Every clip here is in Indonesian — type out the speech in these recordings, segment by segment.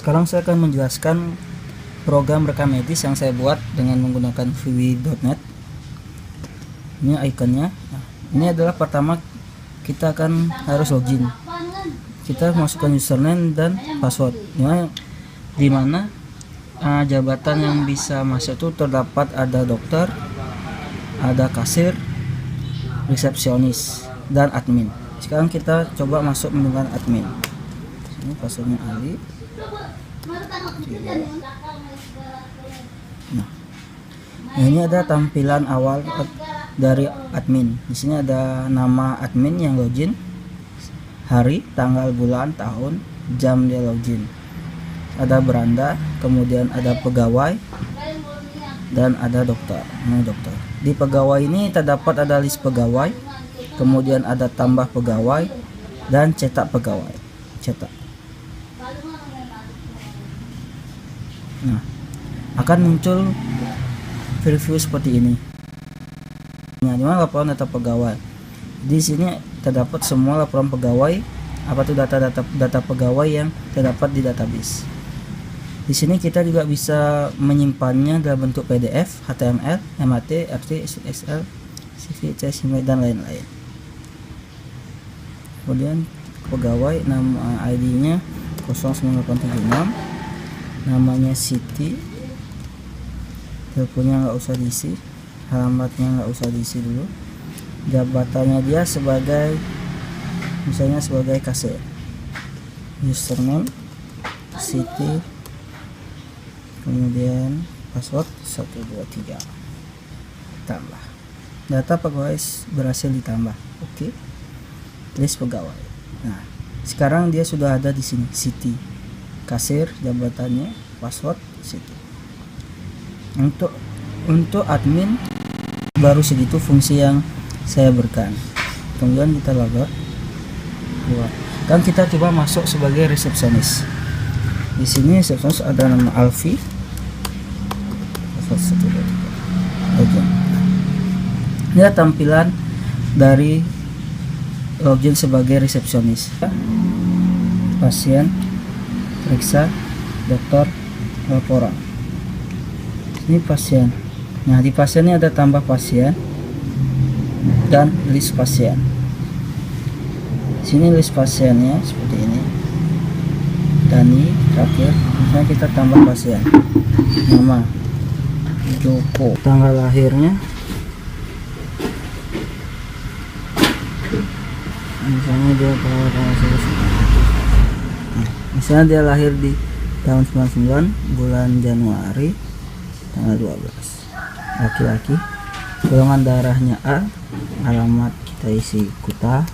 Sekarang saya akan menjelaskan program rekam medis yang saya buat dengan menggunakan viwi.net. Ini ikonnya. Nah, ini adalah pertama kita akan harus login. Kita masukkan username dan password. Di mana jabatan yang bisa masuk itu terdapat ada dokter, ada kasir, resepsionis, dan admin. Sekarang kita coba masuk menggunakan admin. Ini passwordnya Ali. Nah, ini ada tampilan awal dari admin. Di sini ada nama admin yang login, hari, tanggal, bulan, tahun, jam dia login. Ada beranda, kemudian ada pegawai, dan ada dokter. Ini dokter. Di pegawai ini terdapat ada list pegawai, kemudian ada tambah pegawai, dan cetak pegawai. Cetak. Nah, akan muncul preview seperti ini. Nah, di mana laporan data pegawai. Di sini terdapat semua laporan pegawai, apa itu data pegawai yang terdapat di database. Di sini kita juga bisa menyimpannya dalam bentuk PDF, HTML, MAT, RT, Excel, CV, CSV, dan lain-lain. Kemudian pegawai, nama ID-nya 09876, namanya Siti, teleponnya nggak usah diisi, alamatnya nggak usah diisi dulu, jabatannya dia sebagai misalnya sebagai kasir, username Siti, kemudian password 123, tambah data pegawai berhasil ditambah. Oke. List pegawai. Nah, sekarang dia sudah ada di sini Siti, kasir, jabatannya, password Siti. Untuk admin baru segitu fungsi yang saya berikan. Kemudian kita logout keluar. Dan kita coba masuk sebagai resepsionis. Di sini resepsionis ada nama Alfi, password 123. Login. Ini tampilan dari login sebagai resepsionis. Pasien, periksa, dokter, laporan. Ini pasien. Nah, di pasien ini ada tambah pasien dan list pasien. Sini list pasiennya seperti ini. Dani, terakhir, misalnya kita tambah pasien. Nama Joko, tanggal lahirnya misalnya dia misalnya dia lahir di tahun 99 bulan Januari tanggal 12, laki-laki, golongan darahnya A, alamat kita isi Kuta,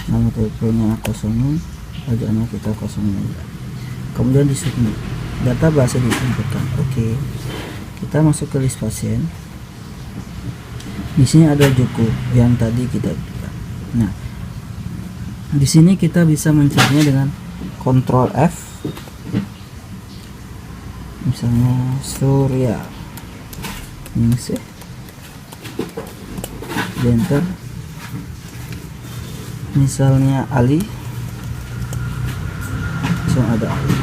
nama teleponnya 0, pajaknya kita 0, kemudian di submit, data bahasa diinputkan. Oke. Kita masuk ke list pasien. Di sini ada Joko yang tadi kita buka. Nah, di sini kita bisa mencarinya dengan Ctrl F, misalnya Surya, enter, misalnya Ali, langsung ada Ali.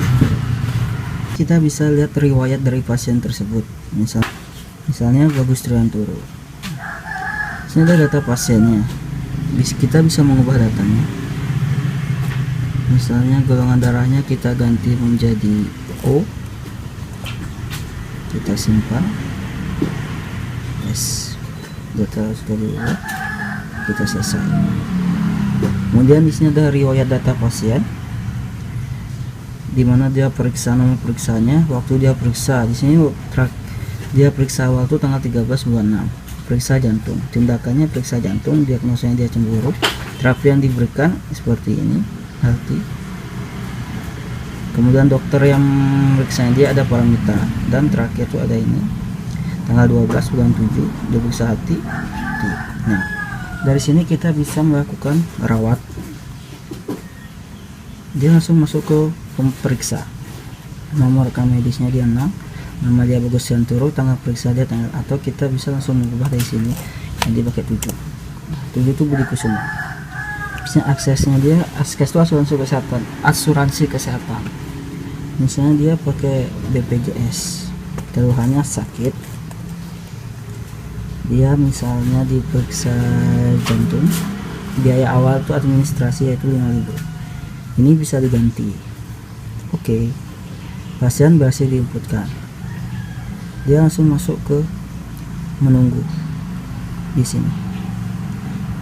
Kita bisa lihat riwayat dari pasien tersebut, misalnya Bagus Triantoro. Ini ada data pasiennya. Kita bisa mengubah datanya. Misalnya golongan darahnya kita ganti menjadi O, kita simpan. Yes, data sudah diubah, kita selesai. Kemudian di sini ada riwayat data pasien, di mana dia periksa nomor periksanya, waktu dia periksa. Di sini dia periksa waktu tanggal 13 bulan 6. Periksa jantung, tindakannya periksa jantung, diagnosanya dia cemburu, terapi yang diberikan seperti ini, healthy. Kemudian dokter yang periksa dia ada paramita, dan terakhir itu ada ini tanggal 12 bulan 7 dia periksa hati. Nah, dari sini kita bisa melakukan rawat, dia langsung masuk ke pemeriksa, nomor rekam medisnya dia 6, nama dia Bagus Triantoro, tanggal periksa dia tanggal, atau kita bisa langsung mengubah dari sini yang dia pakai 7. 7 itu Budi Kusuma. Aksesnya dia, akses itu asuransi kesehatan, Misalnya dia pakai BPJS, keluhannya sakit, dia misalnya diperiksa jantung, biaya awal tuh administrasi yaitu 5.000, ini bisa diganti. Oke, pasien berhasil diinputkan, dia langsung masuk ke menunggu di sini.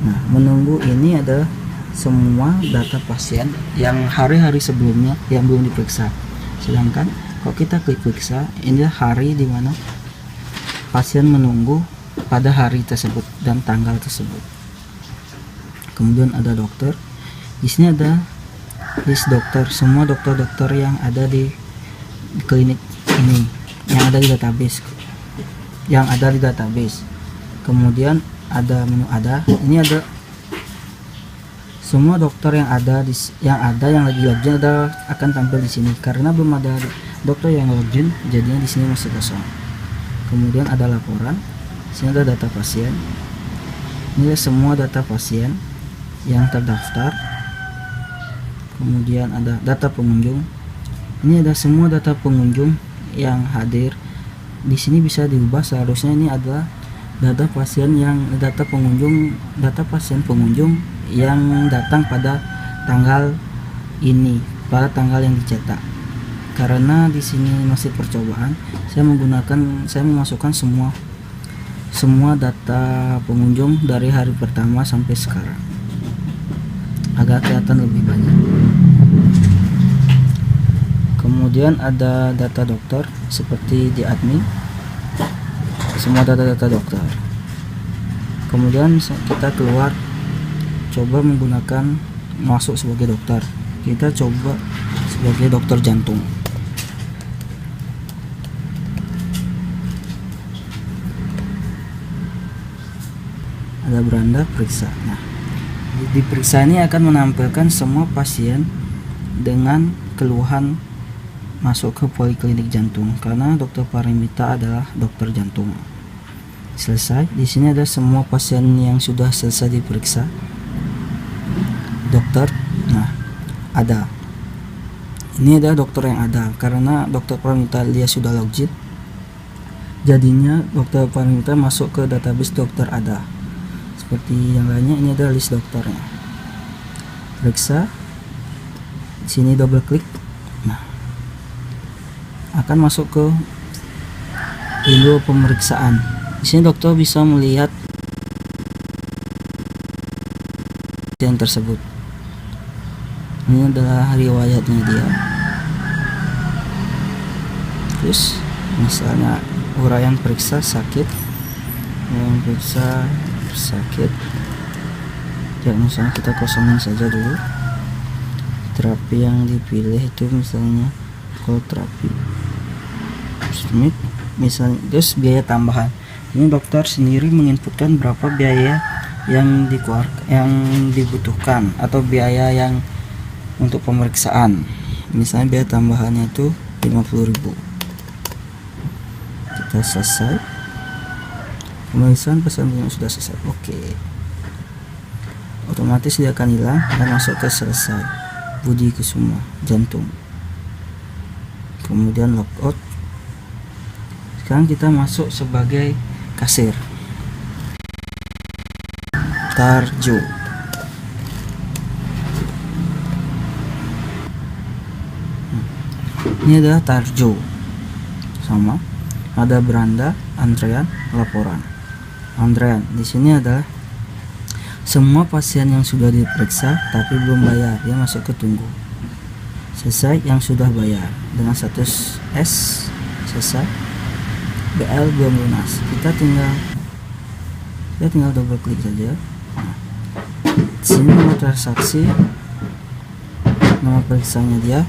Nah, menunggu ini adalah semua data pasien yang hari-hari sebelumnya yang belum diperiksa. Sedangkan kalau kita klik periksa, inilah hari di mana pasien menunggu pada hari tersebut dan tanggal tersebut. Kemudian ada dokter. Di sini ada list dokter, semua dokter-dokter yang ada di klinik ini, yang ada di database. Kemudian ada menu ada. Ini ada semua dokter yang lagi login akan tampil di sini. Karena belum ada dokter yang login, jadinya di sini masih kosong. Kemudian ada laporan. Di sini ada data pasien. Ini semua data pasien yang terdaftar. Kemudian ada data pengunjung. Ini ada semua data pengunjung yang hadir. Di sini bisa diubah, seharusnya ini adalah data pasien pengunjung yang datang pada tanggal ini, pada tanggal yang dicetak. Karena di sini masih percobaan, saya memasukkan semua data pengunjung dari hari pertama sampai sekarang agar kelihatan lebih banyak. Kemudian ada data dokter seperti di admin, semua data dokter. Kemudian kita keluar, coba menggunakan masuk sebagai dokter. Kita coba sebagai dokter jantung. Ada beranda periksa. Nah, di periksa ini akan menampilkan semua pasien dengan keluhan masuk ke poliklinik jantung, karena dokter Parimita adalah dokter jantung. Selesai. Di sini ada semua pasien yang sudah selesai diperiksa. Dokter, nah ada. Ini ada dokter yang ada, karena dokter Parimita dia sudah login. Jadinya dokter Parimita masuk ke database dokter ada. Seperti yang lainnya, ini ada list dokternya. Periksa. Di sini double klik. Nah, akan masuk ke window pemeriksaan. Di sini dokter bisa melihat yang tersebut. Ini adalah riwayatnya dia. Terus misalnya uraian periksa sakit, yang periksa sakit. Ya, misalnya kita kosongin saja dulu. Terapi yang dipilih itu misalnya cold terapi. Submit, misalnya, terus biaya tambahan. Ini dokter sendiri menginputkan berapa biaya yang dibutuhkan atau biaya yang untuk pemeriksaan. Misalnya biaya tambahannya itu 50.000. Kita selesai. Pemeriksaan pasien sudah selesai. Oke. Otomatis dia akan hilang dan masuk ke selesai. Budi Kusuma jantung. Kemudian logout. Sekarang kita masuk sebagai kasir. Tarjo. Ini adalah Tarjo. Sama. Ada beranda, antrean, laporan. Antrean di sini adalah semua pasien yang sudah diperiksa tapi belum bayar, dia masuk ke tunggu. Selesai yang sudah bayar dengan status S selesai. BL belum lunas. Kita tinggal double klik saja. Nah, sini nomor transaksi, nomor periksanya dia,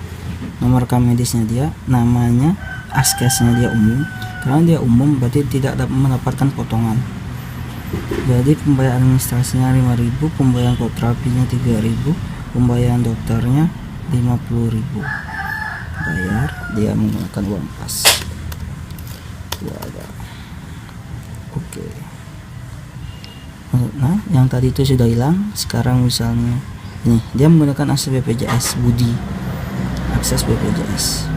nomor rekam medisnya dia, namanya, askesnya dia umum. Karena dia umum berarti tidak dapat mendapatkan potongan. Jadi pembayaran administrasinya 5.000, pembayaran terapinya 3.000, pembayaran dokternya 50.000. Bayar, dia menggunakan uang pas. Oke. Nah, yang tadi itu sudah hilang. Sekarang misalnya ini dia menggunakan akses BPJS Budi, akses BPJS.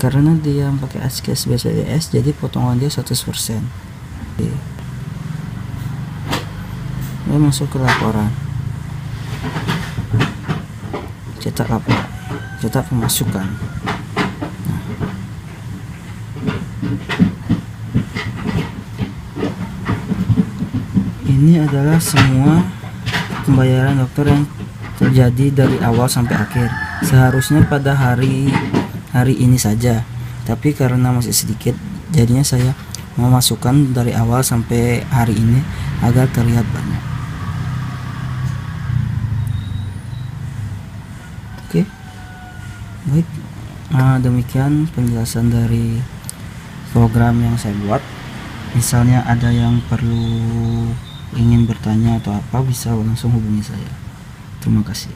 karena dia pakai ASCII BPJS, jadi potongan dia 100%. Oke. Ini masuk ke laporan, cetak laporan, cetak pemasukan. Ini adalah semua pembayaran dokter yang terjadi dari awal sampai akhir. Seharusnya pada hari ini saja, tapi karena masih sedikit, jadinya saya memasukkan dari awal sampai hari ini agar terlihat banyak. Oke, baik. Demikian penjelasan dari program yang saya buat. Misalnya ada yang perlu ingin bertanya atau apa, bisa langsung hubungi saya. Terima kasih.